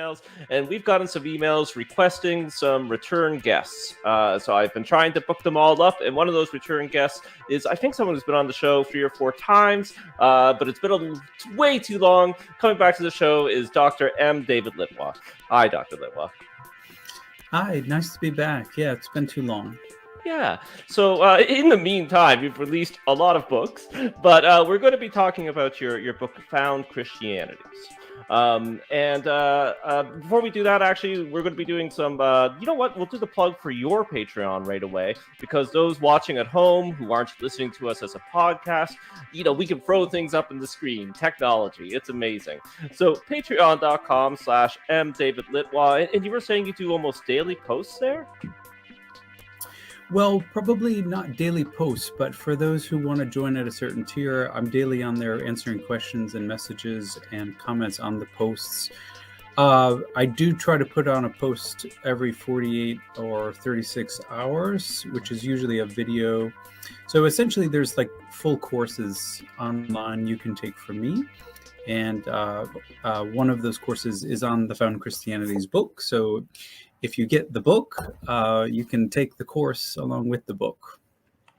emails, and we've gotten some emails requesting some return guests. So I've been trying to book them all up, and one of those return guests is, I think, someone who's been on the show 3 or 4 times, but it's been way too long. Coming back to the show is Dr. M. David Litwa. Hi, Dr. Litwa. Hi, nice to be back. Yeah, it's been too long. Yeah. So in the meantime, you've released a lot of books, but we're going to be talking about your book, Found Christianities. Before we do that, actually, we're going to be doing some, you know what, we'll do the plug for your Patreon right away, because those watching at home who aren't listening to us as a podcast, you know, we can throw things up in the screen. Technology, it's amazing. So patreon.com/mdavidlitwa, and you were saying you do almost daily posts there? Well, probably not daily posts, but for those who want to join at a certain tier, I'm daily on there answering questions and messages and comments on the posts. I do try to put on a post every 48 or 36 hours, which is usually a video. So essentially, there's like full courses online you can take from me. And one of those courses is on the Found Christianities book. So if you get the book, you can take the course along with the book.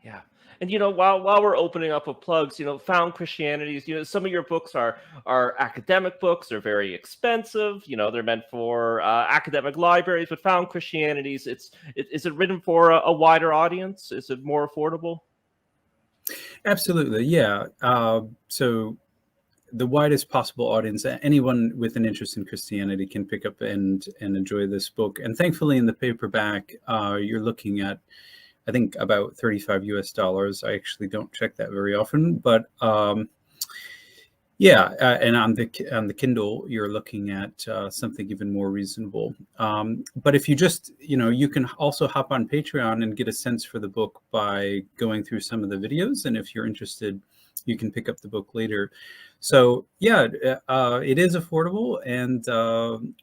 Yeah. And, you know, while we're opening up with plugs, you know, Found Christianities, you know, some of your books are academic books. They're very expensive. You know, they're meant for academic libraries. But Found Christianities, is it written for a wider audience? Is it more affordable? Absolutely, yeah. So the widest possible audience, anyone with an interest in Christianity can pick up and enjoy this book. And thankfully, in the paperback, you're looking at, I think, about $35 US. I actually don't check that very often, but yeah. And on the Kindle, you're looking at something even more reasonable. But if you just, you know, you can also hop on Patreon and get a sense for the book by going through some of the videos. And if you're interested, you can pick up the book later. So yeah, it is affordable and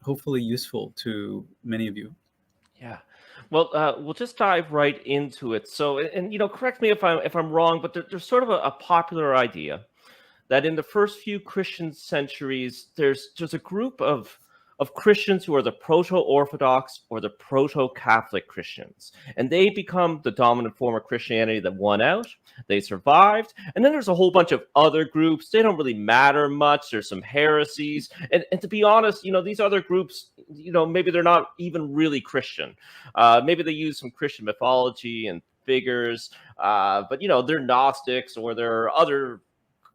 hopefully useful to many of you. Yeah. Well, we'll just dive right into it. So, and you know, correct me if I'm wrong, but there's sort of a popular idea that in the first few Christian centuries, there's a group of Christians who are the proto-Orthodox or the proto-Catholic Christians, and they become the dominant form of Christianity that won out. They survived, and then there's a whole bunch of other groups. They don't really matter much. There's some heresies, and to be honest, you know, these other groups, you know, maybe they're not even really Christian. Maybe they use some Christian mythology and figures, but you know, they're Gnostics or they're other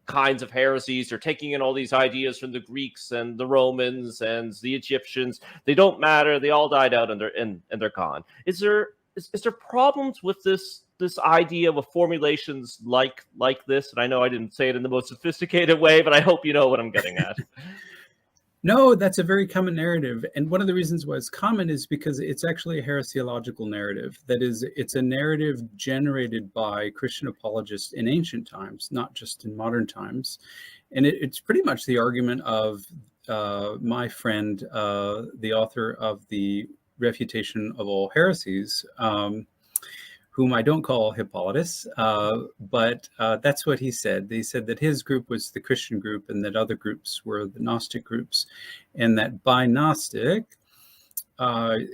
kinds of heresies. They're taking in all these ideas from the Greeks and the Romans and the Egyptians. They don't matter. They all died out and they're gone. Is there problems with this idea with formulations like this? And I know I didn't say it in the most sophisticated way, but I hope you know what I'm getting at. No, that's a very common narrative. And one of the reasons why it's common is because it's actually a heresiological narrative. That is, it's a narrative generated by Christian apologists in ancient times, not just in modern times. And it's pretty much the argument of my friend, the author of the Refutation of All Heresies, whom I don't call Hippolytus, but that's what he said. He said that his group was the Christian group and that other groups were the Gnostic groups, and that by Gnostic,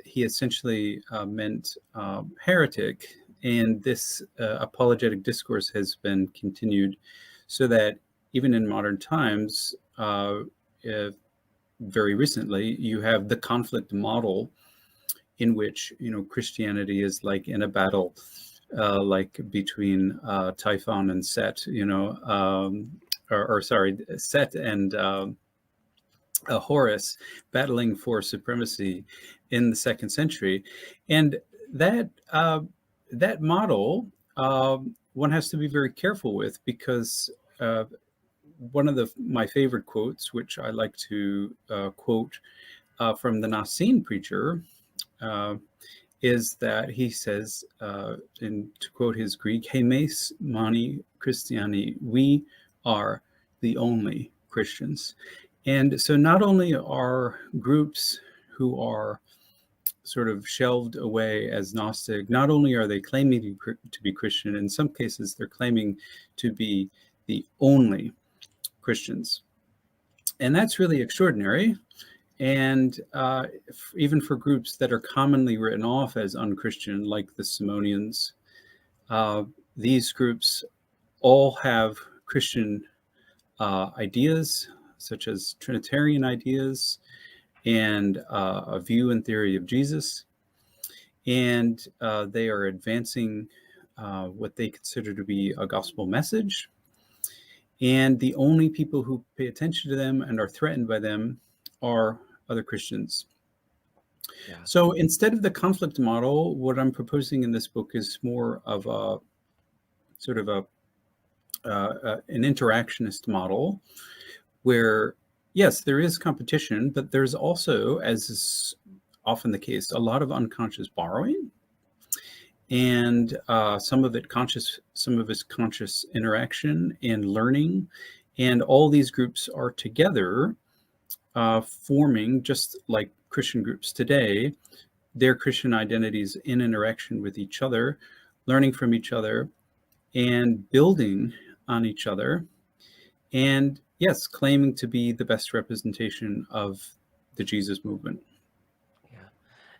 he essentially meant heretic. And this apologetic discourse has been continued so that even in modern times, very recently, you have the conflict model in which, you know, Christianity is like in a battle, like between Typhon and Set, you know, Set and Horus battling for supremacy in the 2nd century. And that model, one has to be very careful with, because one of my favorite quotes, which I like to quote from the Nicene preacher, is that he says, and to quote his Greek, "Hemes mani Christiani," we are the only Christians. And so not only are groups who are sort of shelved away as Gnostic, not only are they claiming to be Christian, in some cases they're claiming to be the only Christians. And that's really extraordinary. And even for groups that are commonly written off as unchristian, like the Simonians, these groups all have Christian ideas, such as Trinitarian ideas and a view and theory of Jesus. And they are advancing what they consider to be a gospel message. And the only people who pay attention to them and are threatened by them are other Christians. Yeah. So instead of the conflict model, what I'm proposing in this book is more of a sort of an interactionist model where, yes, there is competition, but there's also, as is often the case, a lot of unconscious borrowing, and some of it conscious, some of it's conscious interaction and learning. And all these groups are together forming, just like Christian groups today, their Christian identities in interaction with each other, learning from each other, and building on each other. And yes, claiming to be the best representation of the Jesus movement. Yeah.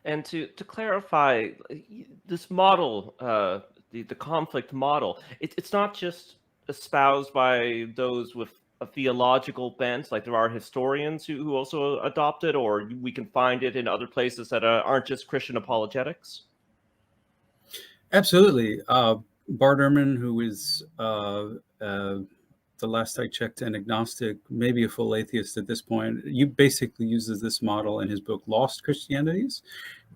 And to clarify, this model, the conflict model, it's not just espoused by those with a theological bent, like there are historians who also adopt it, or we can find it in other places that aren't just Christian apologetics. Absolutely. Bart Ehrman, who is the last I checked, an agnostic, maybe a full atheist at this point, you basically uses this model in his book Lost Christianities.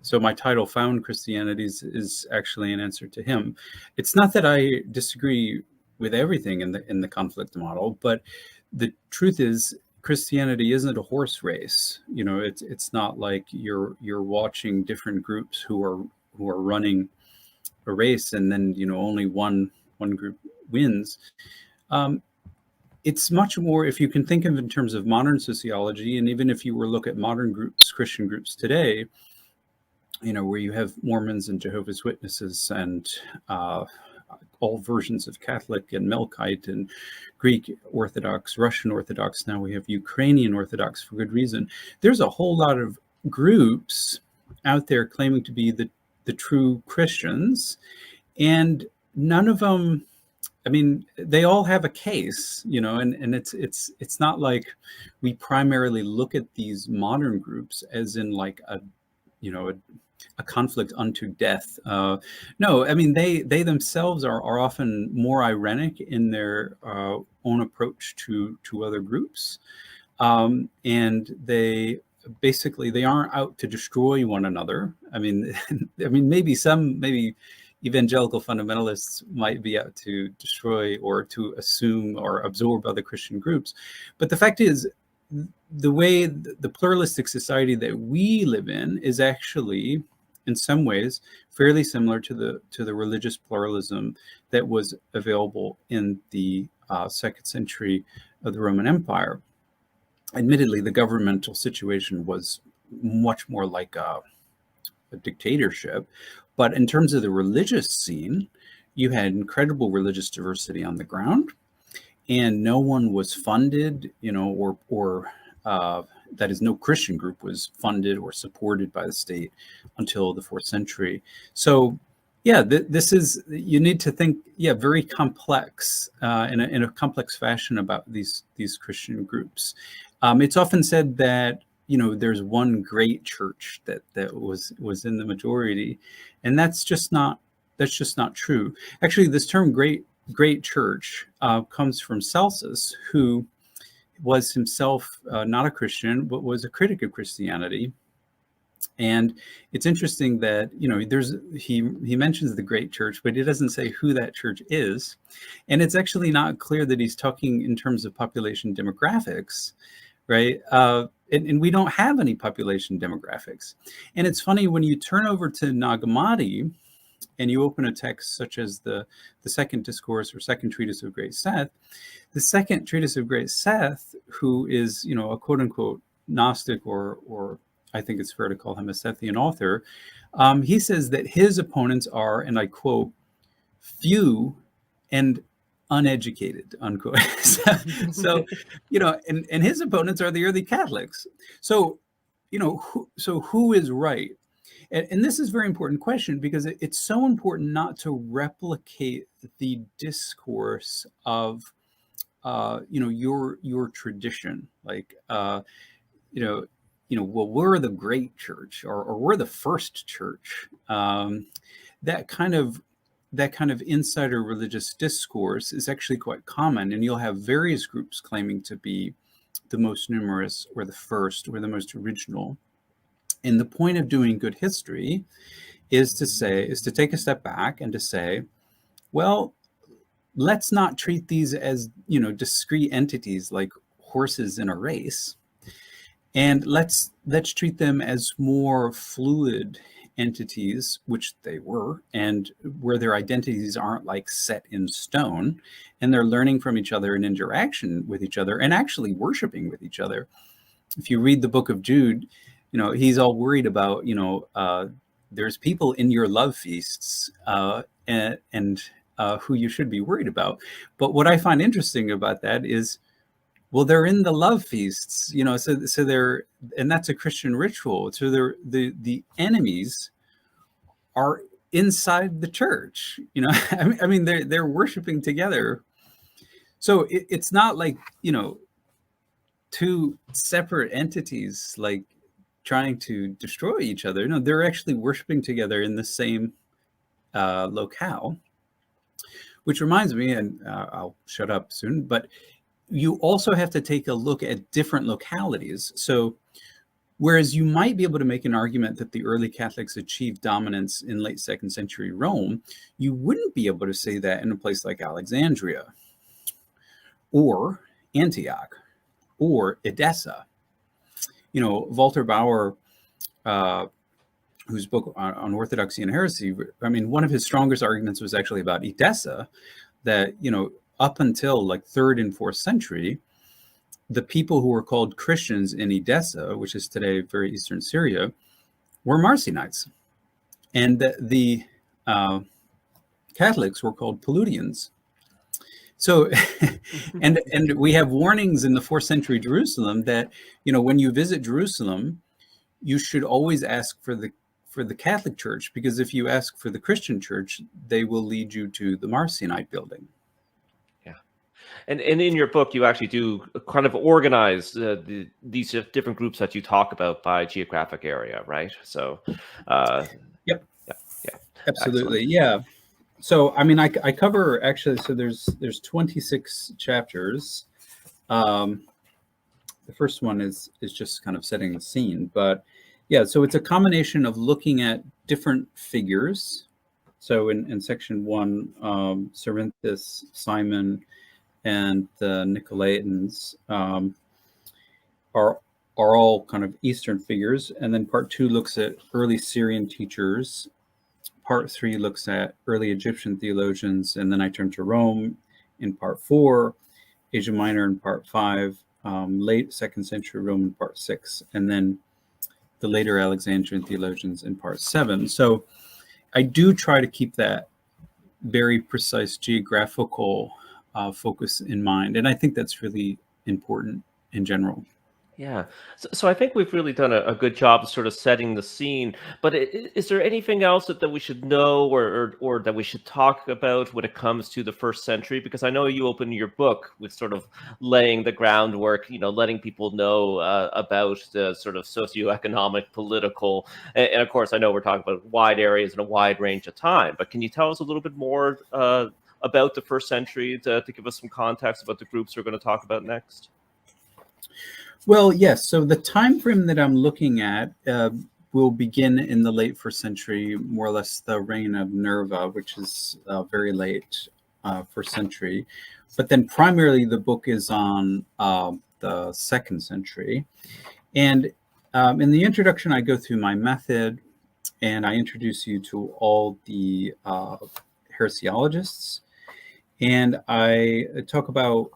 So my title, Found Christianities, is actually an answer to him. It's not that I disagree with everything in the conflict model, but the truth is Christianity isn't a horse race. You know, it's not like you're watching different groups who are running a race and then, you know, only one group wins. It's much more, if you can think of it in terms of modern sociology, and even if you were to look at modern groups, Christian groups today, you know, where you have Mormons and Jehovah's Witnesses and all versions of Catholic and Melkite and Greek Orthodox, Russian Orthodox. Now we have Ukrainian Orthodox for good reason. There's a whole lot of groups out there claiming to be the true Christians, and none of them, I mean, they all have a case, you know, and it's not like we primarily look at these modern groups as in like a, you know, a conflict unto death. No, I mean, they themselves are often more ironic in their own approach to other groups, and they basically, they aren't out to destroy one another. I mean, maybe evangelical fundamentalists might be out to destroy or to assume or absorb other Christian groups, but the fact is, the way the pluralistic society that we live in is actually, in some ways, fairly similar to the religious pluralism that was available in the 2nd century of the Roman Empire. Admittedly, the governmental situation was much more like a dictatorship, but in terms of the religious scene, you had incredible religious diversity on the ground, and no one was funded, you know, or that is, no Christian group was funded or supported by the state until the 4th century. So, yeah, this is, you need to think, very complex, in a complex fashion about these Christian groups. It's often said that, you know, there's one great church that was in the majority, and that's just not true. Actually, this term great church comes from Celsus, who was himself not a Christian, but was a critic of Christianity. And it's interesting that, you know, he mentions the great church, but he doesn't say who that church is. And it's actually not clear that he's talking in terms of population demographics, right? And we don't have any population demographics. And it's funny, when you turn over to Nag Hammadi and you open a text such as the Second Discourse or Second Treatise of Great Seth, the Second Treatise of Great Seth, who is, you know, a quote unquote Gnostic, or I think it's fair to call him a Sethian author, he says that his opponents are, and I quote, few and uneducated, unquote. So, you know, and his opponents are the early Catholics. So who is right? And this is a very important question, because it's so important not to replicate the discourse of your tradition, like well, we're the great church, or we're the first church. That kind of insider religious discourse is actually quite common, and you'll have various groups claiming to be the most numerous, or the first, or the most original. And the point of doing good history is to take a step back and to say, well, let's not treat these as discrete entities like horses in a race, and let's treat them as more fluid entities, which they were, and where their identities aren't like set in stone, and they're learning from each other and interaction with each other, and actually worshiping with each other. If you read the book of Jude, he's all worried about there's people in your love feasts, and who you should be worried about. But what I find interesting about that is, well, they're in the love feasts, so they're, and that's a Christian ritual. So they're the enemies are inside the church. I mean they're worshiping together. So it's not like two separate entities like trying to destroy each other. No, they're actually worshiping together in the same locale. Which reminds me, and I'll shut up soon, but you also have to take a look at different localities. So whereas you might be able to make an argument that the early Catholics achieved dominance in late 2nd century Rome, you wouldn't be able to say that in a place like Alexandria, or Antioch, or Edessa. Walter Bauer, whose book on orthodoxy and heresy, I mean, one of his strongest arguments was actually about Edessa, that, up until like 3rd and 4th century, the people who were called Christians in Edessa, which is today very eastern Syria, were Marcionites. And the Catholics were called Palladians. So, and we have warnings in the 4th century Jerusalem that, when you visit Jerusalem, you should always ask for the Catholic Church, because if you ask for the Christian Church, they will lead you to the Marcionite building. Yeah. And in your book, you actually do kind of organize these different groups that you talk about by geographic area, right? So, Yep. Yeah. Absolutely. Excellent. Yeah. So, I mean, I cover, actually, so there's 26 chapters. The first one is just kind of setting the scene, but yeah, so it's a combination of looking at different figures. So in section 1, Cerinthus, Simon, and the Nicolaitans are all kind of Eastern figures. And then part 2 looks at early Syrian teachers. Part 3 looks at early Egyptian theologians. And then I turn to Rome in part 4, Asia Minor in part 5, late 2nd century Rome in part 6, and then the later Alexandrian theologians in part 7. So I do try to keep that very precise geographical focus in mind. And I think that's really important in general. Yeah. So I think we've really done a good job of sort of setting the scene. But is there anything else that we should know or that we should talk about when it comes to the 1st century? Because I know you open your book with sort of laying the groundwork, letting people know about the sort of socioeconomic, political, and of course, I know we're talking about wide areas and a wide range of time. But can you tell us a little bit more about the 1st century to give us some context about the groups we're going to talk about next? Well, yes. So the time frame that I'm looking at will begin in the late 1st century, more or less the reign of Nerva, which is very late 1st century. But then primarily the book is on the 2nd century. And in the introduction, I go through my method, and I introduce you to all the heresiologists. And I talk about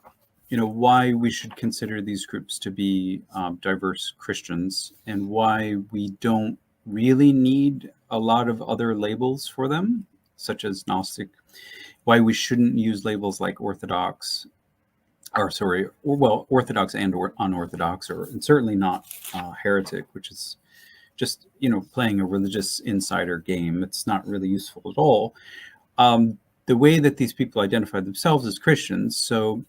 why we should consider these groups to be diverse Christians, and why we don't really need a lot of other labels for them, such as Gnostic, why we shouldn't use labels like Orthodox, Orthodox and or unorthodox, and certainly not heretic, which is just playing a religious insider game. It's not really useful at all. The way that these people identify themselves as Christians. So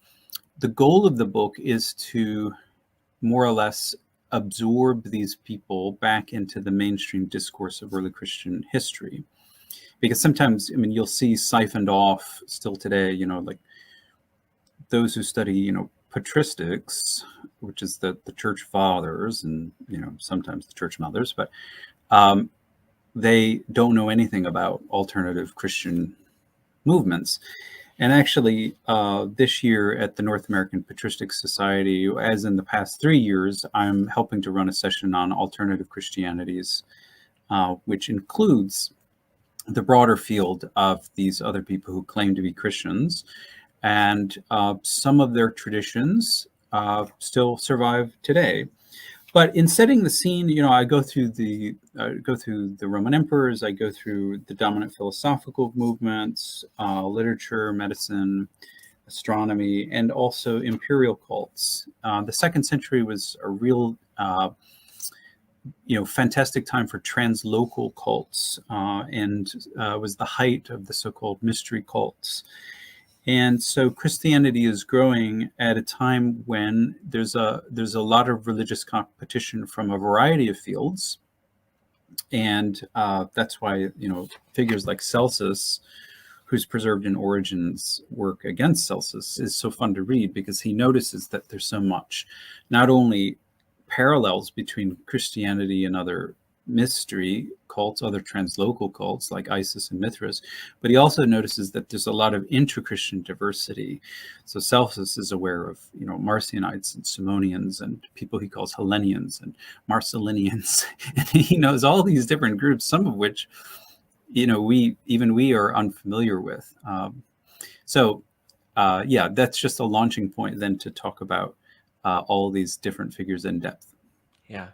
the goal of the book is to more or less absorb these people back into the mainstream discourse of early Christian history. Because sometimes, you'll see siphoned off still today, like those who study, patristics, which is the church fathers and, sometimes the church mothers, but they don't know anything about alternative Christian movements. And actually, this year at the North American Patristic Society, as in the past 3 years, I'm helping to run a session on alternative Christianities, which includes the broader field of these other people who claim to be Christians. And some of their traditions still survive today. But in setting the scene, I go through the Roman emperors, I go through the dominant philosophical movements, literature, medicine, astronomy, and also imperial cults. The 2nd century was a real, fantastic time for translocal cults, and was the height of the so-called mystery cults. And so Christianity is growing at a time when there's a lot of religious competition from a variety of fields. And that's why, figures like Celsus, who's preserved in Origen's work against Celsus, is so fun to read, because he notices that there's so much, not only parallels between Christianity and other mystery cults, other translocal cults like Isis and Mithras, but he also notices that there's a lot of intra-Christian diversity. So Celsus is aware of, Marcionites and Simonians and people he calls Hellenians and Marcelinians. And he knows all these different groups, some of which, we are unfamiliar with. That's just a launching point then to talk about all these different figures in depth. Yeah.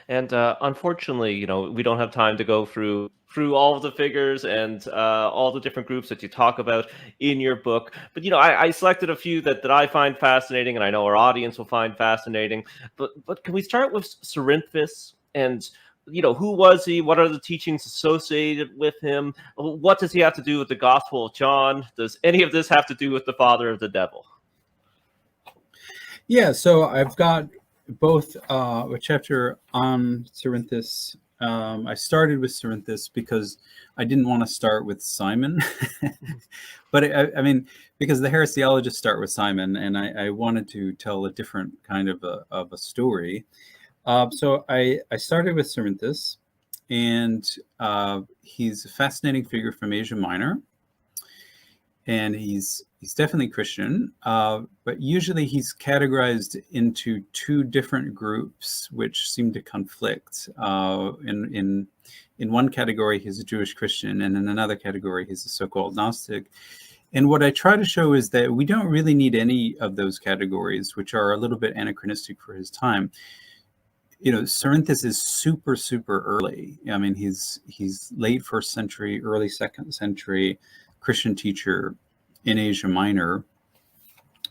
And unfortunately, we don't have time to go through all of the figures and all the different groups that you talk about in your book. But, I selected a few that I find fascinating, and I know our audience will find fascinating. But can we start with Cerinthus? And, who was he? What are the teachings associated with him? What does he have to do with the Gospel of John? Does any of this have to do with the father of the devil? Yeah, so I've got both a chapter on Cerinthus. I started with Cerinthus because I didn't want to start with Simon, but because the heresiologists start with Simon, and I wanted to tell a different kind of a story. So I started with Cerinthus, and he's a fascinating figure from Asia Minor, and he's definitely Christian, but usually he's categorized into 2 different groups which seem to conflict. In one category, he's a Jewish Christian, and in another category, he's a so-called Gnostic. And what I try to show is that we don't really need any of those categories, which are a little bit anachronistic for his time. Cerinthus is super, super early. He's late 1st century, early 2nd century Christian teacher in Asia Minor,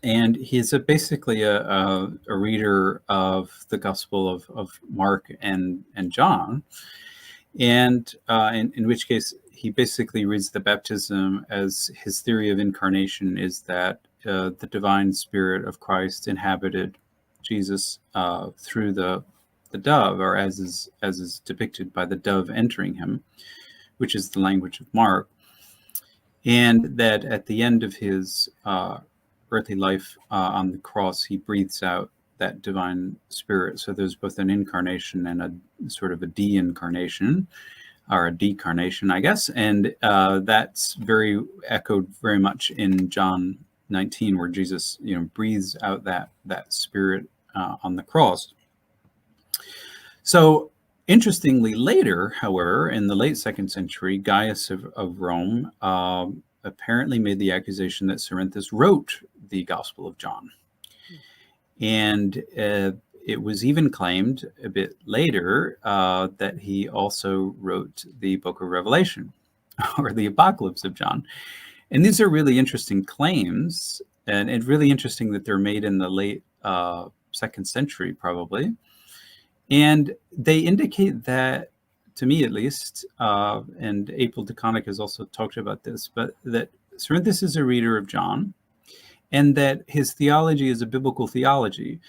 and he's basically a reader of the Gospel of Mark and John, and in which case he basically reads the baptism as his theory of incarnation is that the divine spirit of Christ inhabited Jesus through the dove, or as is depicted by the dove entering him, which is the language of Mark. And that at the end of his earthly life on the cross, he breathes out that divine spirit. So there's both an incarnation and a sort of a de-incarnation, or a decarnation, I guess. And that's echoed very much in John 19, where Jesus, breathes out that spirit on the cross. So interestingly, later, however, in the late 2nd century, Gaius of Rome apparently made the accusation that Cerinthus wrote the Gospel of John. And it was even claimed a bit later that he also wrote the Book of Revelation, or the Apocalypse of John. And these are really interesting claims. And it's really interesting that they're made in the late 2nd century, probably. And they indicate that, to me at least, and April DeConnick has also talked about this, but that Cerinthus is a reader of John, and that his theology is a biblical theology.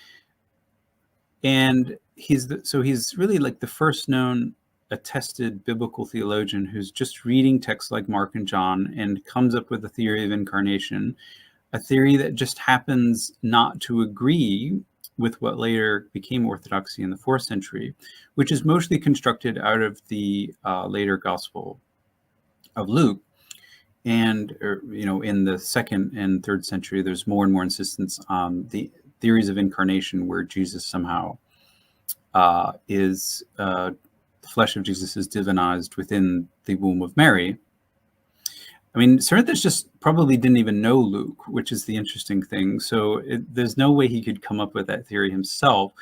And he's really like the first known attested biblical theologian who's just reading texts like Mark and John and comes up with a theory of incarnation, a theory that just happens not to agree with what later became orthodoxy in the 4th century, which is mostly constructed out of the later Gospel of Luke. And in the 2nd and 3rd century, there's more and more insistence on the theories of incarnation, where Jesus somehow the flesh of Jesus is divinized within the womb of Mary. I mean, Cerinthus just probably didn't even know Luke, which is the interesting thing. So there's no way he could come up with that theory himself.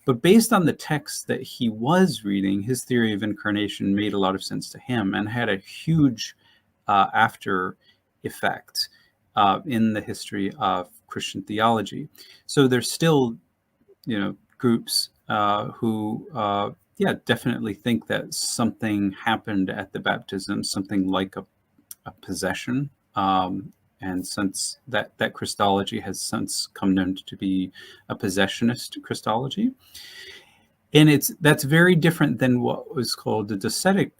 But based on the text that he was reading, his theory of incarnation made a lot of sense to him and had a huge after effect in the history of Christian theology. So there's still, groups who definitely think that something happened at the baptism, something like a possession, and since that Christology has since come known to be a possessionist Christology, and that's very different than what was called the docetic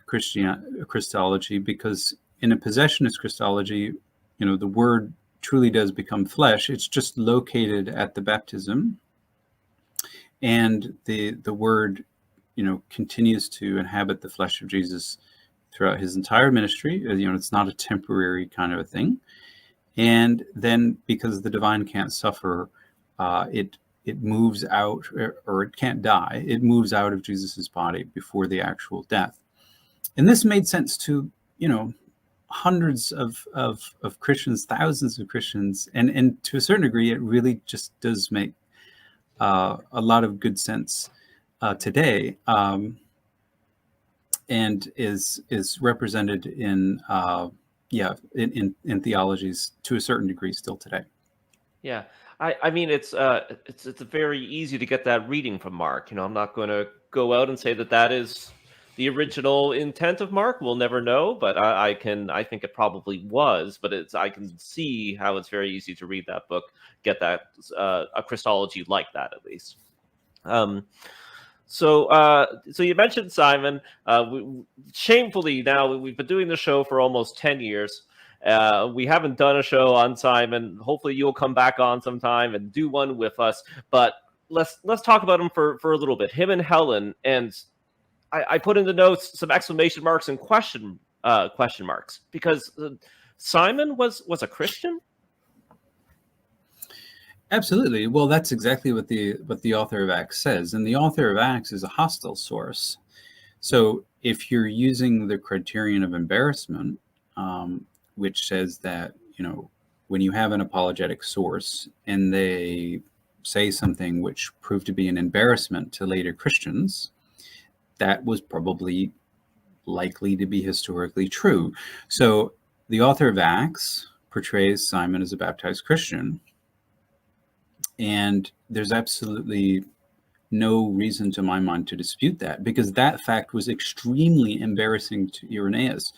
Christology, because in a possessionist Christology, the Word truly does become flesh. It's just located at the baptism, and the Word, continues to inhabit the flesh of Jesus throughout his entire ministry. It's not a temporary kind of a thing. And then, because the divine can't suffer, it moves out, or it can't die. It moves out of Jesus's body before the actual death. And this made sense to, hundreds of Christians, thousands of Christians, and to a certain degree, it really just does make a lot of good sense today. And is represented in theologies to a certain degree still today. Yeah, I mean it's very easy to get that reading from Mark. I'm not going to go out and say that is the original intent of Mark. We'll never know, but I think it probably was. But I can see how it's very easy to read that book, get that a Christology like that at least. So you mentioned Simon. Shamefully, now we've been doing the show for almost 10 years. We haven't done a show on Simon. Hopefully, you'll come back on sometime and do one with us. But let's talk about him for a little bit. Him and Helen. And I put in the notes some exclamation marks and question marks, because Simon was a Christian. Absolutely. Well, that's exactly what the author of Acts says. And the author of Acts is a hostile source. So if you're using the criterion of embarrassment, which says that, when you have an apologetic source and they say something which proved to be an embarrassment to later Christians, that was probably likely to be historically true. So the author of Acts portrays Simon as a baptized Christian. And there's absolutely no reason to my mind to dispute that, because that fact was extremely embarrassing to Irenaeus.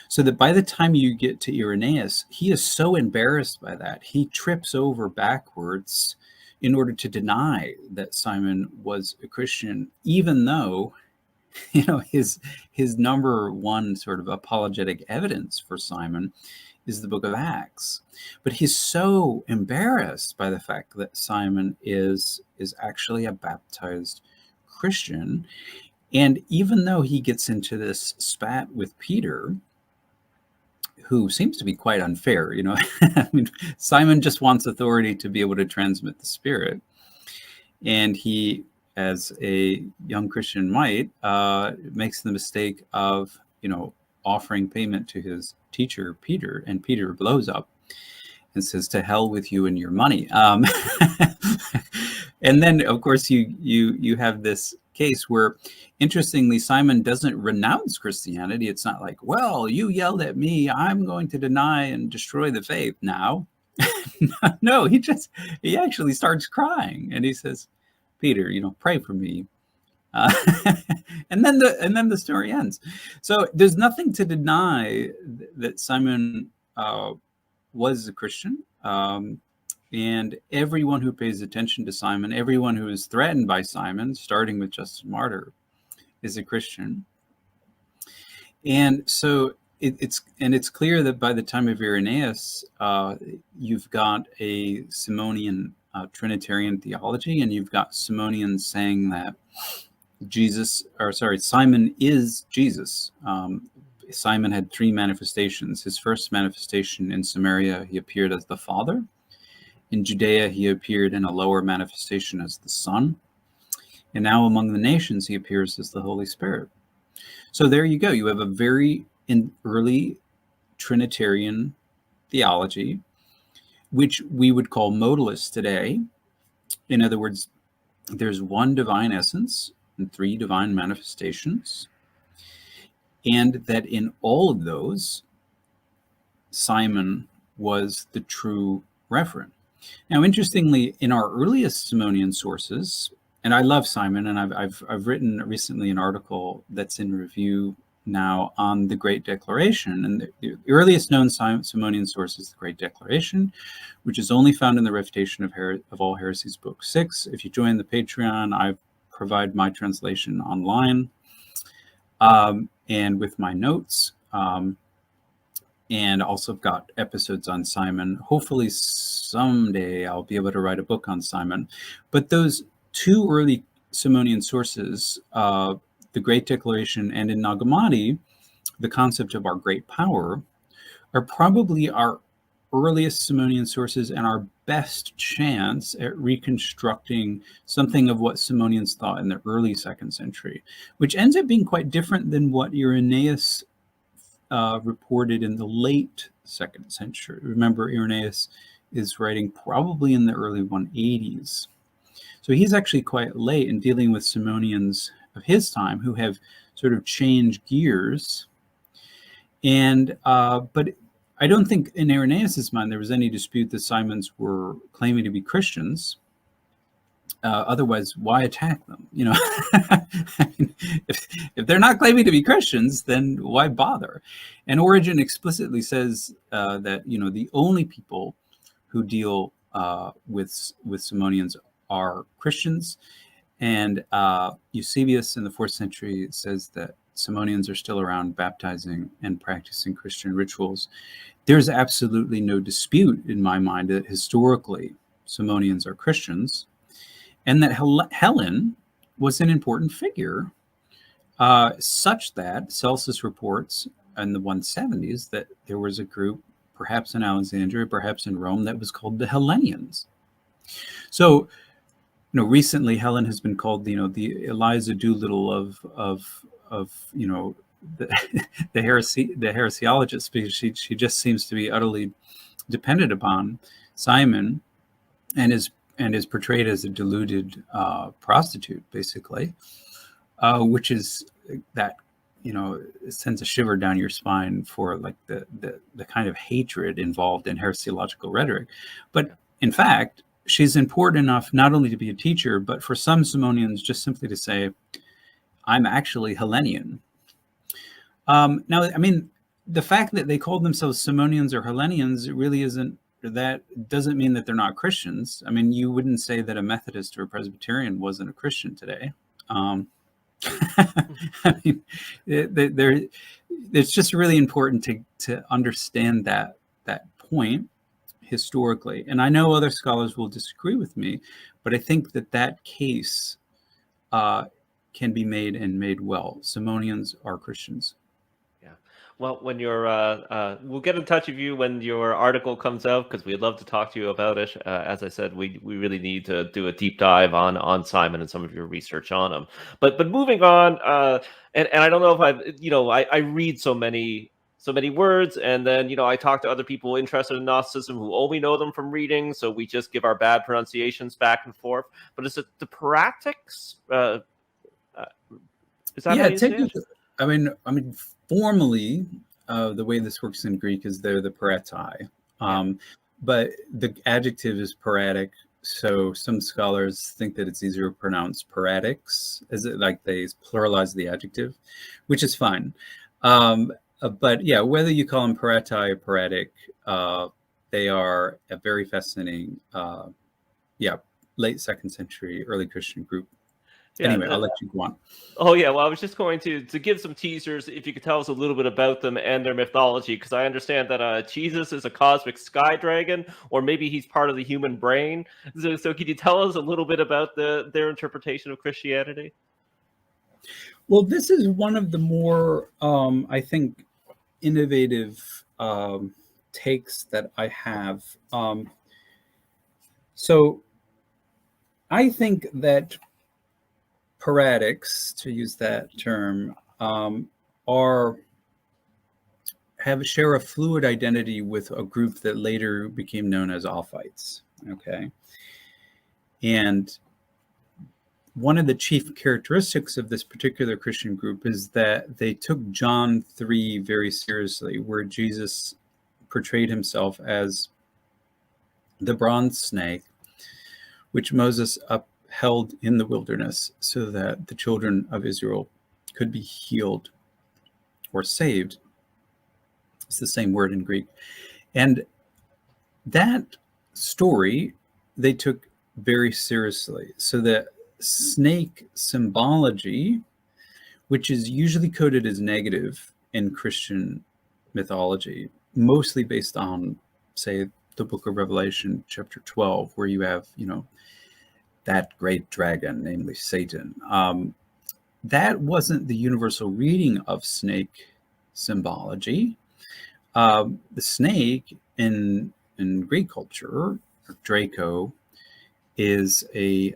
So that by the time you get to Irenaeus, he is so embarrassed by that, he trips over backwards in order to deny that Simon was a Christian, even though, his number one sort of apologetic evidence for Simon is the book of Acts. But he's so embarrassed by the fact that Simon is actually a baptized Christian. And even though he gets into this spat with Peter, who seems to be quite unfair, I mean, Simon just wants authority to be able to transmit the Spirit. And he, as a young Christian might, makes the mistake of, offering payment to his teacher, Peter, and Peter blows up and says, "To hell with you and your money." And then, of course, you have this case where, interestingly, Simon doesn't renounce Christianity. It's not like, well, you yelled at me, I'm going to deny and destroy the faith now. No, he actually starts crying, and he says, Peter, pray for me. Uh, and then the story ends. So there's nothing to deny that Simon was a Christian. And everyone who pays attention to Simon, everyone who is threatened by Simon, starting with Justin Martyr, is a Christian. And so it's clear that by the time of Irenaeus, you've got a Simonian Trinitarian theology, and you've got Simonians saying that Simon is Jesus. Simon had three manifestations. His first manifestation in Samaria, he appeared as the Father. In Judea, he appeared in a lower manifestation as the Son. And now among the nations, he appears as the Holy Spirit. So there you go. You have a very early Trinitarian theology, which we would call modalist today. In other words, there's one divine essence and three divine manifestations, and that in all of those, Simon was the true referent. Now, interestingly, in our earliest Simonian sources, and I love Simon, and I've written recently an article that's in review now on the Great Declaration, and the earliest known Simonian source is the Great Declaration, which is only found in the Refutation of All Heresies, Book 6. If you join the Patreon, I provide my translation online, and with my notes. And also got episodes on Simon. Hopefully someday I'll be able to write a book on Simon. But those two early Simonian sources, the Great Declaration and in Nag Hammadi, the concept of our great power, are probably our earliest Simonian sources and our best chance at reconstructing something of what Simonians thought in the early 2nd century, which ends up being quite different than what Irenaeus reported in the late 2nd century. Remember, Irenaeus is writing probably in the early 180s. So he's actually quite late in dealing with Simonians of his time who have sort of changed gears. And but I don't think in Irenaeus's mind there was any dispute that Simons were claiming to be Christians. Otherwise, why attack them? I mean, if they're not claiming to be Christians, then why bother? And Origen explicitly says that the only people who deal with Simonians are Christians. And Eusebius in the 4th century says that Simonians are still around baptizing and practicing Christian rituals. There's absolutely no dispute in my mind that historically Simonians are Christians, and that Helen was an important figure, such that Celsus reports in the 170s that there was a group, perhaps in Alexandria, perhaps in Rome, that was called the Hellenians. So, recently Helen has been called, the Eliza Doolittle of the heresiologist, because she just seems to be utterly dependent upon Simon, and is portrayed as a deluded prostitute, basically, which is that it sends a shiver down your spine for like the kind of hatred involved in heresiological rhetoric. But in fact, she's important enough not only to be a teacher, but for some Simonians just simply to say, I'm actually Hellenian. Now, I mean, the fact that they called themselves Simonians or Hellenians, it really isn't. That doesn't mean that they're not Christians. I mean, you wouldn't say that a Methodist or a Presbyterian wasn't a Christian today. I mean, it's just really important to understand that point historically. And I know other scholars will disagree with me, but I think that case can be made and made well. Simonians are Christians. Well, when we'll get in touch with you when your article comes out, because we'd love to talk to you about it. As I said, we really need to do a deep dive on Simon and some of your research on him. But moving on, and I don't know if I read so many words, and then I talk to other people interested in Gnosticism who only know them from reading, so we just give our bad pronunciations back and forth. But is it the Poetics? Is that how you say it? I mean, formally, the way this works in Greek is they're the Poetai. but the adjective is poetic. So some scholars think that it's easier to pronounce poetics, as it like they pluralize the adjective, which is fine. But yeah, whether you call them poeti or poetic, they are a very fascinating, late 2nd century, early Christian group. Yeah. Anyway, I'll let you go on. Oh yeah, well, I was just going to give some teasers. If you could tell us a little bit about them and their mythology, because I understand that Jesus is a cosmic sky dragon, or maybe he's part of the human brain. So could you tell us a little bit about their interpretation of Christianity? Well, this is one of the more, I think, innovative takes that I have. So I think that poetics, to use that term, share a fluid identity with a group that later became known as Ophites. Okay, and one of the chief characteristics of this particular Christian group is that they took John 3 very seriously, where Jesus portrayed himself as the bronze snake, which Moses upheld in the wilderness so that the children of Israel could be healed or saved. It's the same word in Greek. And that story they took very seriously. So the snake symbology, which is usually coded as negative in Christian mythology, mostly based on, say, the book of Revelation, chapter 12, where you have, that great dragon, namely Satan. That wasn't the universal reading of snake symbology. The snake in Greek culture, Draco, is a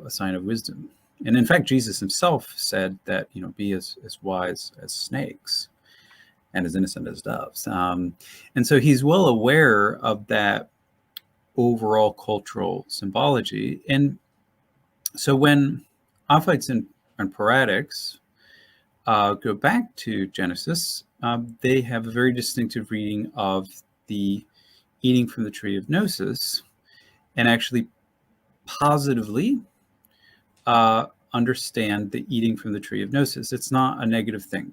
sign of wisdom. And in fact, Jesus himself said that, be as wise as snakes and as innocent as doves. And so he's well aware of that overall cultural symbology. And so when Ophites and Poetics go back to Genesis, they have a very distinctive reading of the eating from the tree of Gnosis, and actually positively understand the eating from the tree of Gnosis. It's not a negative thing.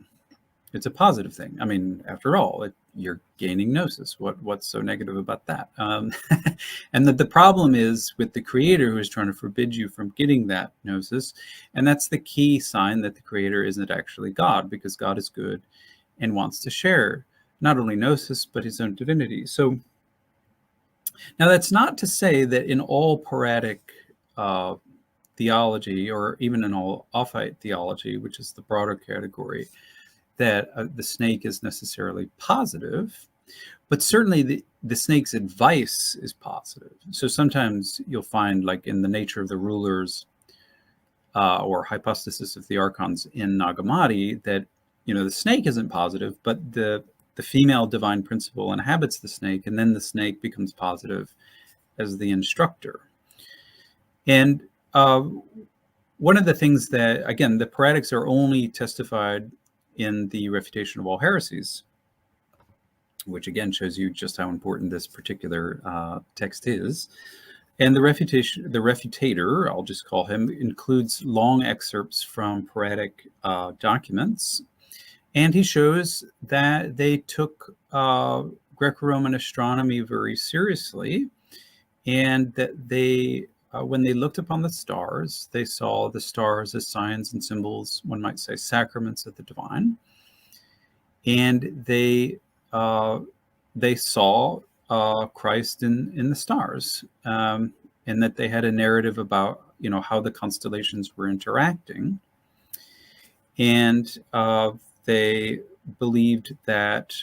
It's a positive thing. I mean, after all, you're gaining Gnosis. What's so negative about that? And that the problem is with the Creator, who is trying to forbid you from getting that Gnosis. And that's the key sign that the Creator isn't actually God, because God is good and wants to share not only Gnosis, but his own divinity. So now that's not to say that in all Poetic theology, or even in all Ophite theology, which is the broader category, that the snake is necessarily positive, but certainly the snake's advice is positive. So sometimes you'll find, like in the nature of the rulers or hypostasis of the archons in Nag Hammadi, that the snake isn't positive, but the female divine principle inhabits the snake, and then the snake becomes positive as the instructor. And one of the things that, again, the Poetics are only testified in the Refutation of All Heresies, which again shows you just how important this particular text is. And the refutator, I'll just call him, includes long excerpts from Poetic documents. And he shows that they took Greco-Roman astronomy very seriously, and that they, when they looked upon the stars, they saw the stars as signs and symbols, one might say sacraments of the divine. And they saw Christ in the stars, and that they had a narrative about, how the constellations were interacting. And they believed that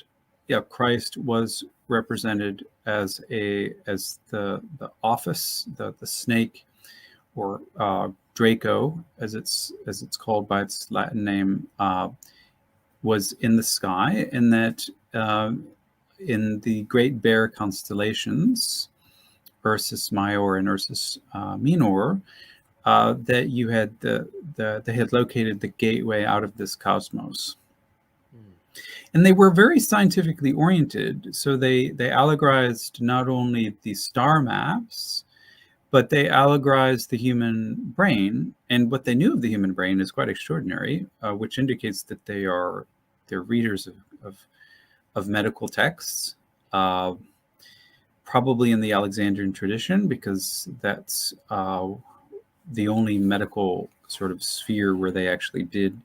Christ was represented as the office, the snake, or Draco, as it's called by its Latin name, was in the sky, and that in the Great Bear constellations, Ursus Major and Ursus Minor, that you had they had located the gateway out of this cosmos. And they were very scientifically oriented. So they allegorized not only the star maps, but they allegorized the human brain. And what they knew of the human brain is quite extraordinary, which indicates that they're readers of medical texts, probably in the Alexandrian tradition, because that's the only medical sort of sphere where they actually did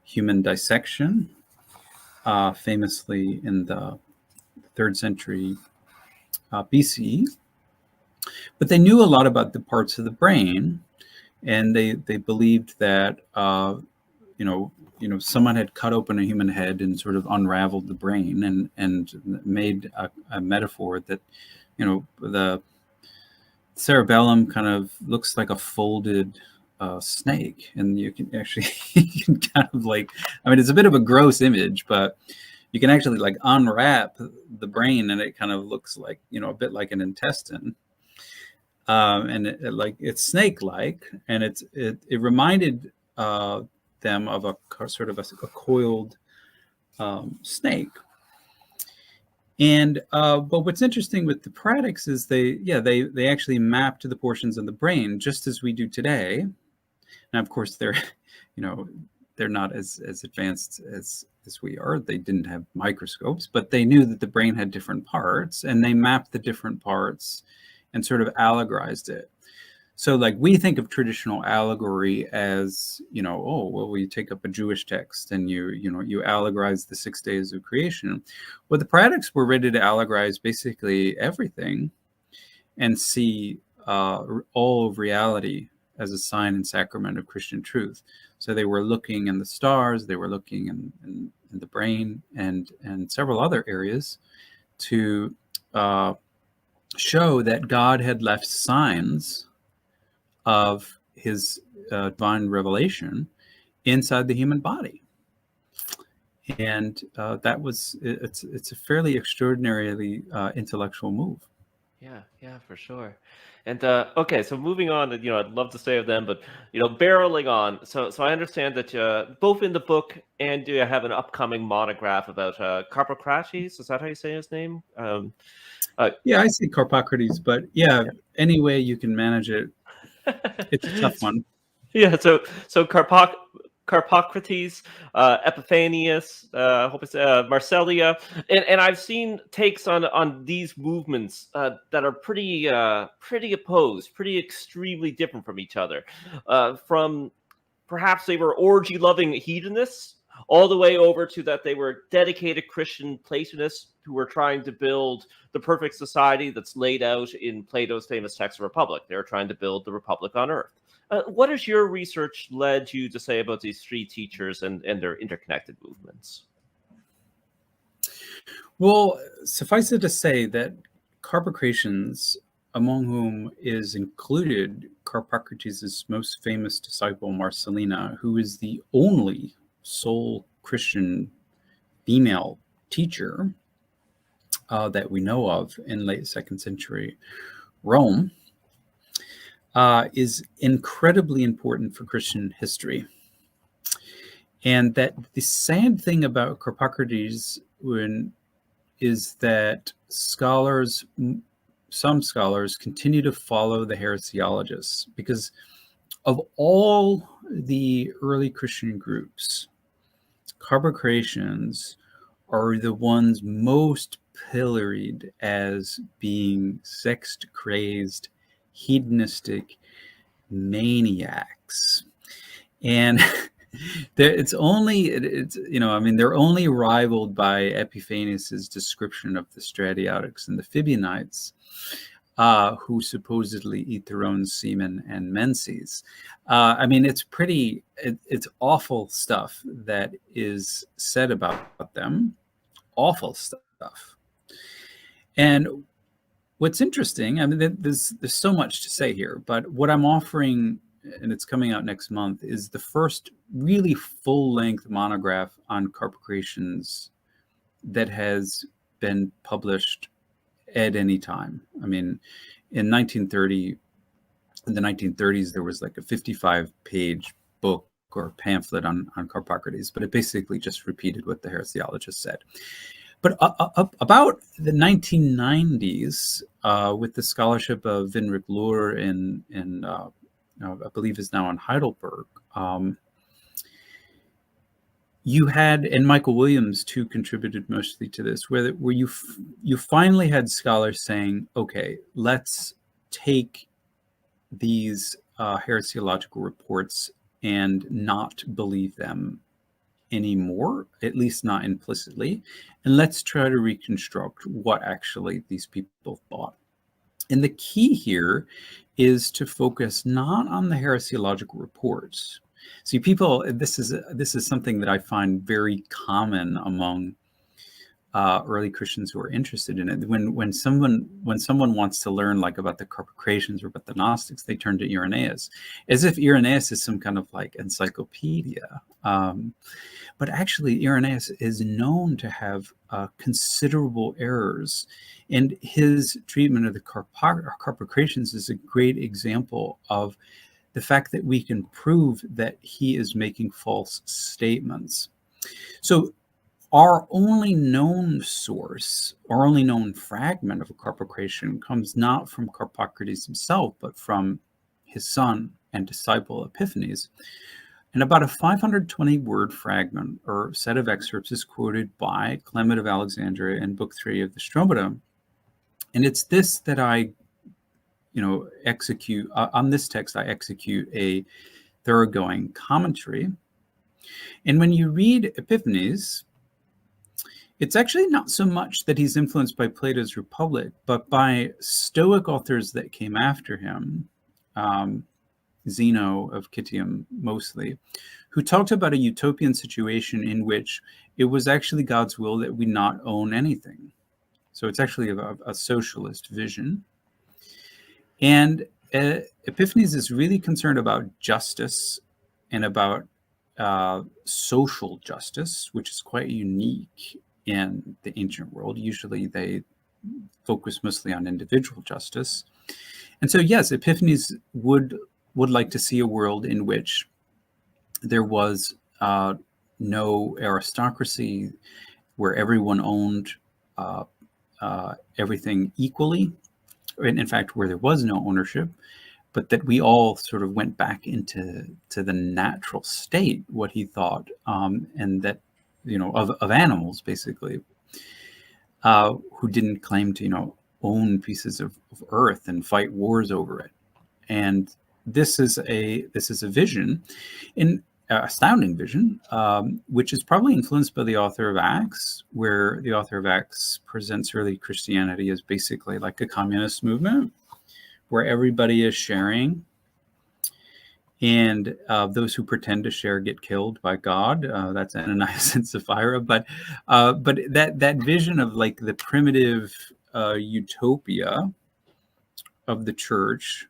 human dissection, famously in the 3rd century BCE. But they knew a lot about the parts of the brain, and they believed that someone had cut open a human head and sort of unraveled the brain and made a metaphor that the cerebellum kind of looks like a folded snake, and you can actually you can kind of like, I mean, it's a bit of a gross image, but you can actually like unwrap the brain and it kind of looks like, a bit like an intestine. And it's snake-like, and it reminded them of a sort of a coiled snake. And but what's interesting with the Poetics is they actually mapped the portions of the brain just as we do today. Now, of course, they're not as advanced as we are. They didn't have microscopes, but they knew that the brain had different parts, and they mapped the different parts and sort of allegorized it. So like we think of traditional allegory as, we take up a Jewish text and you allegorize the 6 days of creation. Well, the Poetics were ready to allegorize basically everything and see all of reality as a sign and sacrament of Christian truth. So they were looking in the stars, they were looking in the brain and several other areas to show that God had left signs of his divine revelation inside the human body. And it's a fairly extraordinarily intellectual move. Yeah, for sure. And okay, so moving on, I'd love to stay with them, but barreling on. So I understand that both in the book and you have an upcoming monograph about Carpocrates. Is that how you say his name? Yeah, I say Carpocrates, but any way you can manage it, it's a tough one. Yeah, so Carpocrates, Epiphanius, I hope it's Marcellia, and I've seen takes on these movements that are pretty opposed, pretty extremely different from each other. From perhaps they were orgy-loving hedonists, all the way over to that they were dedicated Christian Platonists who were trying to build the perfect society that's laid out in Plato's famous text, The Republic. They were trying to build the Republic on Earth. What has your research led you to say about these three teachers and their interconnected movements? Well, suffice it to say that Carpocratians, among whom is included Carpocrates' most famous disciple, Marcelina, who is the only sole Christian female teacher that we know of in late 2nd century Rome, is incredibly important for Christian history. And that the sad thing about Carpocrates is that some scholars continue to follow the heresiologists, because of all the early Christian groups, Carpocratians are the ones most pilloried as being sex-crazed, hedonistic maniacs. And they're only rivaled by Epiphanius's description of the Stratiotics and the Fibionites, who supposedly eat their own semen and menses. It's awful stuff that is said about them. Awful stuff. And what's interesting, there's so much to say here, but what I'm offering, and it's coming out next month, is the first really full-length monograph on Carpocratians that has been published at any time. In the 1930s, there was like a 55-page book or pamphlet on Carpocrates, but it basically just repeated what the heresiologist said. But about the 1990s, with the scholarship of Vinrik Lohr in I believe is now in Heidelberg, you had, and Michael Williams too contributed mostly to this, where you finally had scholars saying, okay, let's take these heresiological reports and not believe them anymore, at least not implicitly, and let's try to reconstruct what actually these people thought. And the key here is to focus not on the heresiological reports. See, people, this is something that I find very common among early Christians who are interested in it. When someone wants to learn like about the Carpocratians or about the Gnostics, they turn to Irenaeus, as if Irenaeus is some kind of like encyclopedia. But actually, Irenaeus is known to have considerable errors, and his treatment of the Carpocratians is a great example of the fact that we can prove that he is making false statements. So our only known source, our only known fragment of a Carpocratian comes not from Carpocrates himself, but from his son and disciple Epiphanes. And about a 520-word fragment or set of excerpts is quoted by Clement of Alexandria in Book 3 of the Stromata. And it's this that I execute, on this text, I execute a thoroughgoing commentary. And when you read Epiphanes, it's actually not so much that he's influenced by Plato's Republic, but by Stoic authors that came after him, Zeno of Citium mostly, who talked about a utopian situation in which it was actually God's will that we not own anything. So it's actually a socialist vision. And Epiphanes is really concerned about justice and about social justice, which is quite unique in the ancient world. Usually they focus mostly on individual justice. And so, yes, Epiphanes would like to see a world in which there was no aristocracy, where everyone owned everything equally, and in fact, where there was no ownership, but that we all sort of went back into the natural state, what he thought, and that, of animals, basically, who didn't claim to, own pieces of earth and fight wars over it. And this is a vision, an astounding vision, which is probably influenced by the author of Acts, where the author of Acts presents early Christianity as basically like a communist movement, where everybody is sharing, and those who pretend to share get killed by God. That's Ananias and Sapphira. But that vision of like the primitive utopia of the church,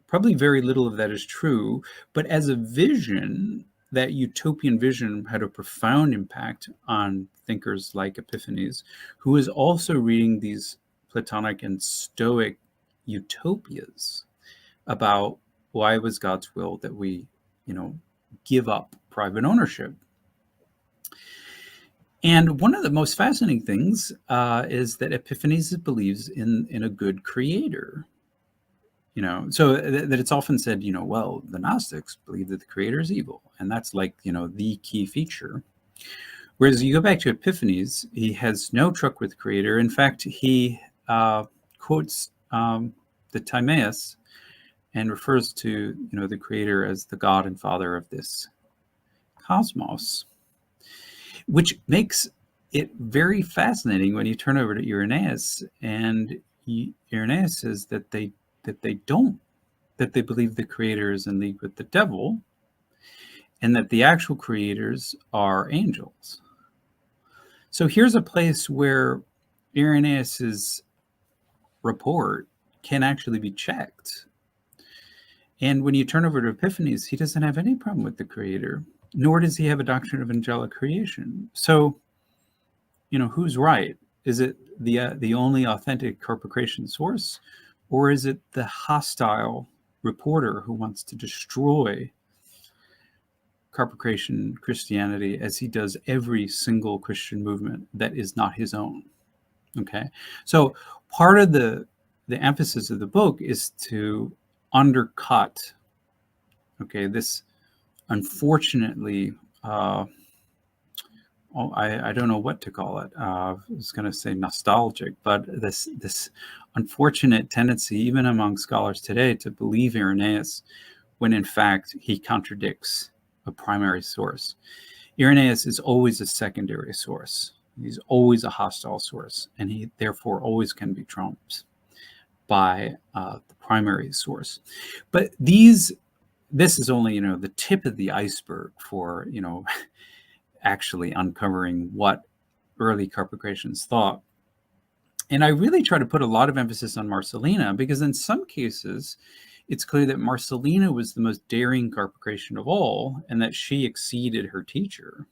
probably very little of that is true, but as a vision, that utopian vision had a profound impact on thinkers like Epiphanes, who is also reading these Platonic and Stoic utopias about why it was God's will that we, give up private ownership. And one of the most fascinating things is that Epiphanes believes in a good creator. So that it's often said, well, the Gnostics believe that the creator is evil, and that's like, the key feature. Whereas you go back to Epiphanes, he has no truck with the creator. In fact, he quotes the Timaeus and refers to, the creator as the God and Father of this cosmos, which makes it very fascinating when you turn over to Irenaeus, and Irenaeus says that they believe the creator is in league with the devil, and that the actual creators are angels. So here's a place where Irenaeus's report can actually be checked. And when you turn over to Epiphanes, he doesn't have any problem with the creator, nor does he have a doctrine of angelic creation. So, who's right? Is it the only authentic Carpocratian source, or is it the hostile reporter who wants to destroy Carpocratian Christianity as he does every single Christian movement that is not his own. Okay, so part of the emphasis of the book is to undercut, okay, this unfortunately, I don't know what to call it. I was going to say nostalgic, but this unfortunate tendency, even among scholars today, to believe Irenaeus when in fact he contradicts a primary source. Irenaeus is always a secondary source. He's always a hostile source, and he therefore always can be trumped by the primary source. But this is only, the tip of the iceberg for, actually uncovering what early Carpocratians thought. And I really try to put a lot of emphasis on Marcelina, because in some cases, it's clear that Marcelina was the most daring Carpocratian of all, and that she exceeded her teacher.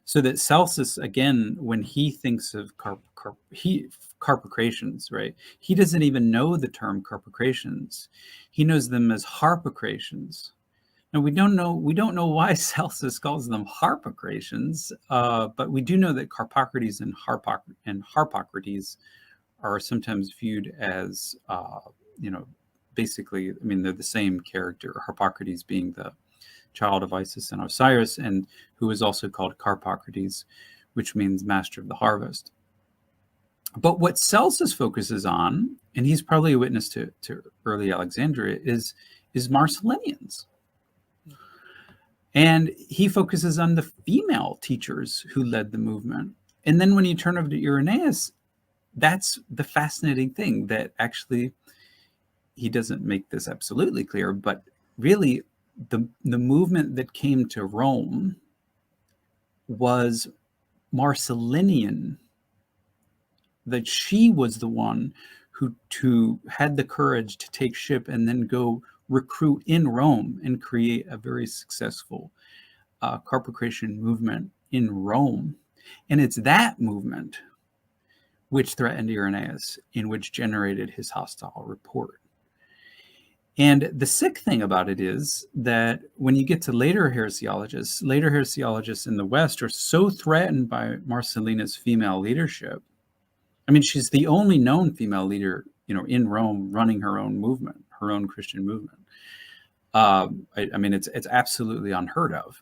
So that Celsus, again, when he thinks of Carpocratians, right, he doesn't even know the term Carpocratians. He knows them as Harpocratians. And we don't know why Celsus calls them Harpocratians, but we do know that Carpocrates and Harpocrates are sometimes viewed as, basically, they're the same character, Harpocrates being the child of Isis and Osiris, and who is also called Carpocrates, which means master of the harvest. But what Celsus focuses on, and he's probably a witness to early Alexandria, is Marcelinians. And he focuses on the female teachers who led the movement. And then when you turn over to Irenaeus, that's the fascinating thing, that actually he doesn't make this absolutely clear, but really the movement that came to Rome was Marcelinian, that she was the one who had the courage to take ship and then go recruit in Rome and create a very successful Carpocratian movement in Rome. And it's that movement which threatened Irenaeus and which generated his hostile report. And the sick thing about it is that when you get to later heresiologists in the West are so threatened by Marcelina's female leadership. She's the only known female leader, in Rome running her own movement, her own Christian movement. It's absolutely unheard of.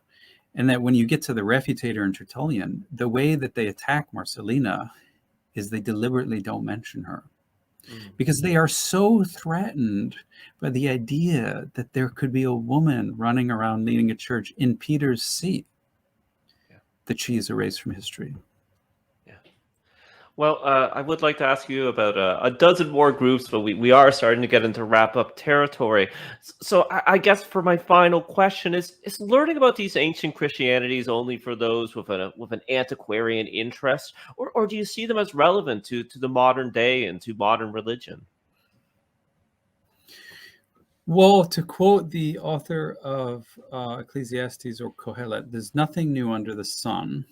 And that when you get to the Refutator and Tertullian, the way that they attack Marcelina is they deliberately don't mention her. Because they are so threatened by the idea that there could be a woman running around leading a church in Peter's seat, that she is erased from history. Well, I would like to ask you about a dozen more groups, but we are starting to get into wrap-up territory. So I guess for my final question is learning about these ancient Christianities only for those with an antiquarian interest, or do you see them as relevant to the modern day and to modern religion? Well, to quote the author of Ecclesiastes or Kohelet, there's nothing new under the sun.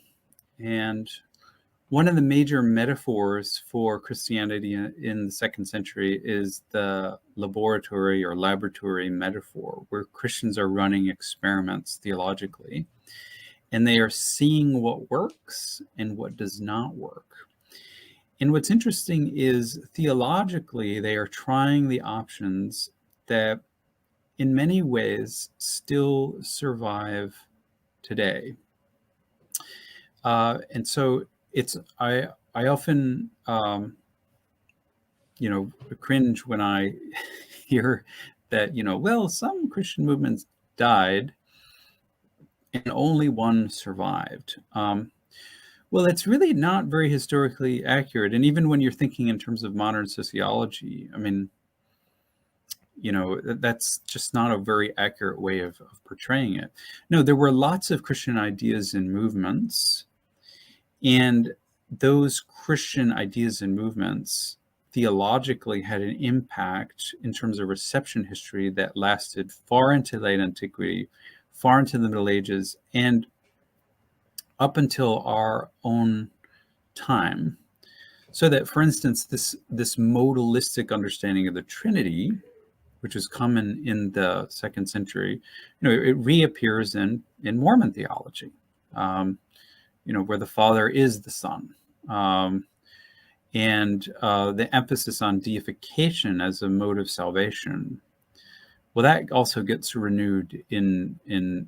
And one of the major metaphors for Christianity in the 2nd century is the laboratory metaphor, where Christians are running experiments theologically, and they are seeing what works and what does not work. And what's interesting is theologically, they are trying the options that in many ways still survive today. And so I often, cringe when I hear that, some Christian movements died and only one survived. Well, it's really not very historically accurate. And even when you're thinking in terms of modern sociology, that's just not a very accurate way of portraying it. No, there were lots of Christian ideas and movements. And those Christian ideas and movements theologically had an impact in terms of reception history that lasted far into late antiquity, far into the Middle Ages, and up until our own time. So that, for instance, this modalistic understanding of the Trinity, which is common in the 2nd century, it reappears in Mormon theology, where the Father is the Son. And the emphasis on deification as a mode of salvation, well, that also gets renewed in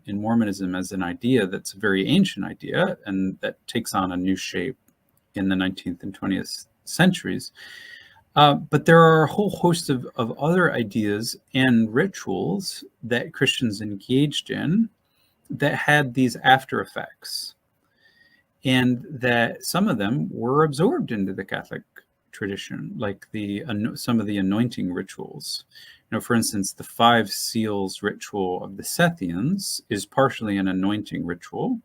Mormonism as an idea that's a very ancient idea, and that takes on a new shape in the 19th and 20th centuries. But there are a whole host of other ideas and rituals that Christians engaged in that had these after effects, and that some of them were absorbed into the Catholic tradition, like some of the anointing rituals. For instance, the 5 seals ritual of the Sethians is partially an anointing ritual,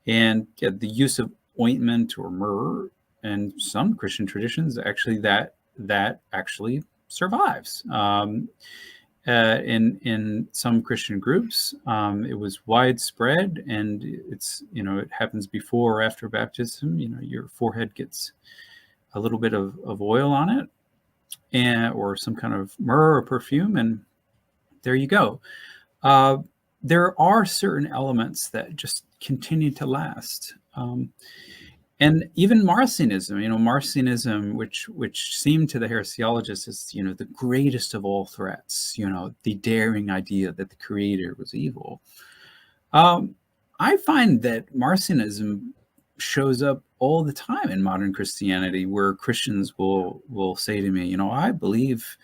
and the use of ointment or myrrh, and some Christian traditions actually that actually survives. In some Christian groups, it was widespread, and it happens before or after baptism. Your forehead gets a little bit of oil on it, or some kind of myrrh or perfume, and there you go. There are certain elements that just continue to last. And even Marcionism, which seemed to the heresiologists as, the greatest of all threats, the daring idea that the Creator was evil. I find that Marcionism shows up all the time in modern Christianity, where Christians will say to me, I believe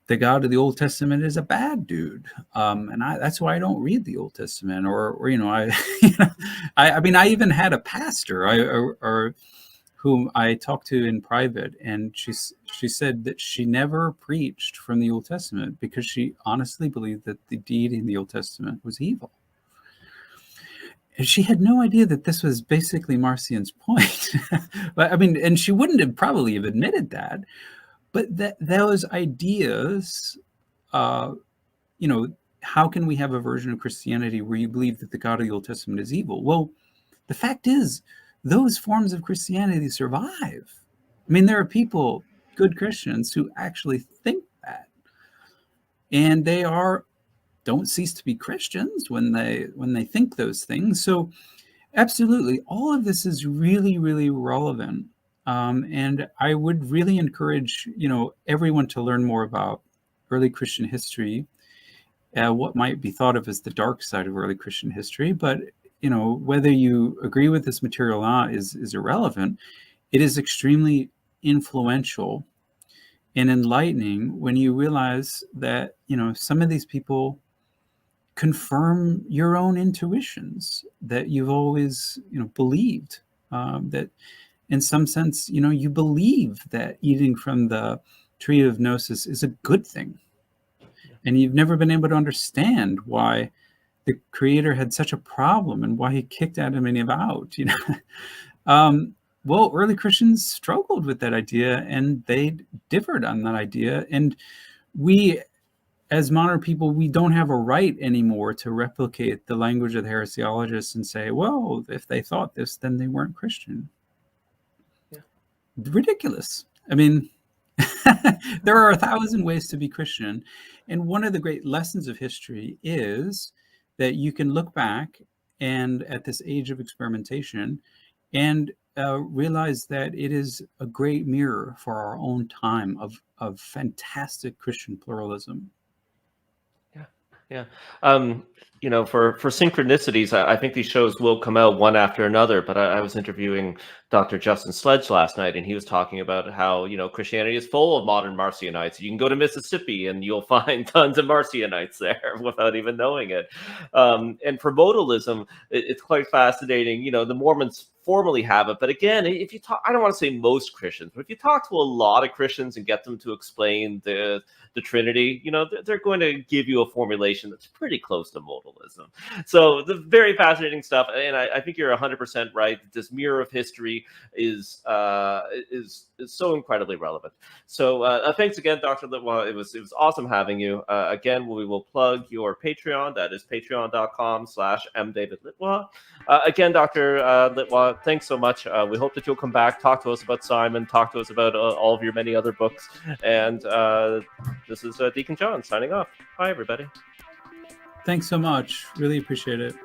the God of the Old Testament is a bad dude, and that's why I don't read the Old Testament. Or I even had a pastor whom I talked to in private, and she said that she never preached from the Old Testament because she honestly believed that the deity in the Old Testament was evil. And she had no idea that this was basically Marcion's point. And she wouldn't have probably have admitted that. But those ideas, how can we have a version of Christianity where you believe that the God of the Old Testament is evil? Well, the fact is, those forms of Christianity survive. There are people, good Christians, who actually think that, and they don't cease to be Christians when they think those things. So, absolutely, all of this is really, really relevant. And I would really encourage, everyone to learn more about early Christian history, what might be thought of as the dark side of early Christian history. But, whether you agree with this material or not is irrelevant. It is extremely influential and enlightening when you realize that, some of these people confirm your own intuitions that you've always, believed, that in some sense, you believe that eating from the tree of gnosis is a good thing. And you've never been able to understand why the Creator had such a problem and why he kicked Adam and Eve out. Well, early Christians struggled with that idea, and they differed on that idea. And we, as modern people, we don't have a right anymore to replicate the language of the heresiologists and say, well, if they thought this, then they weren't Christian. Ridiculous. There are 1,000 ways to be Christian. And one of the great lessons of history is that you can look back and at this age of experimentation and realize that it is a great mirror for our own time of fantastic Christian pluralism. Yeah. For synchronicities, I think these shows will come out one after another, but I was interviewing Dr. Justin Sledge last night, and he was talking about how, Christianity is full of modern Marcionites. You can go to Mississippi and you'll find tons of Marcionites there without even knowing it. And for modalism, it's quite fascinating. The Mormons formally have it, but again, if you talk, I don't want to say most Christians, but if you talk to a lot of Christians and get them to explain the Trinity, they're going to give you a formulation that's pretty close to modalism. So the very fascinating stuff, and I think you're 100% right. This mirror of history is so incredibly relevant. So thanks again, Dr. Litwa. It was awesome having you. Again, we will plug your Patreon. That is patreon.com/mdavidlitwa. Again, Dr. Litwa, thanks so much. We hope that you'll come back, talk to us about Simon, talk to us about all of your many other books. And this is Deacon John signing off. Bye, everybody. Thanks so much. Really appreciate it.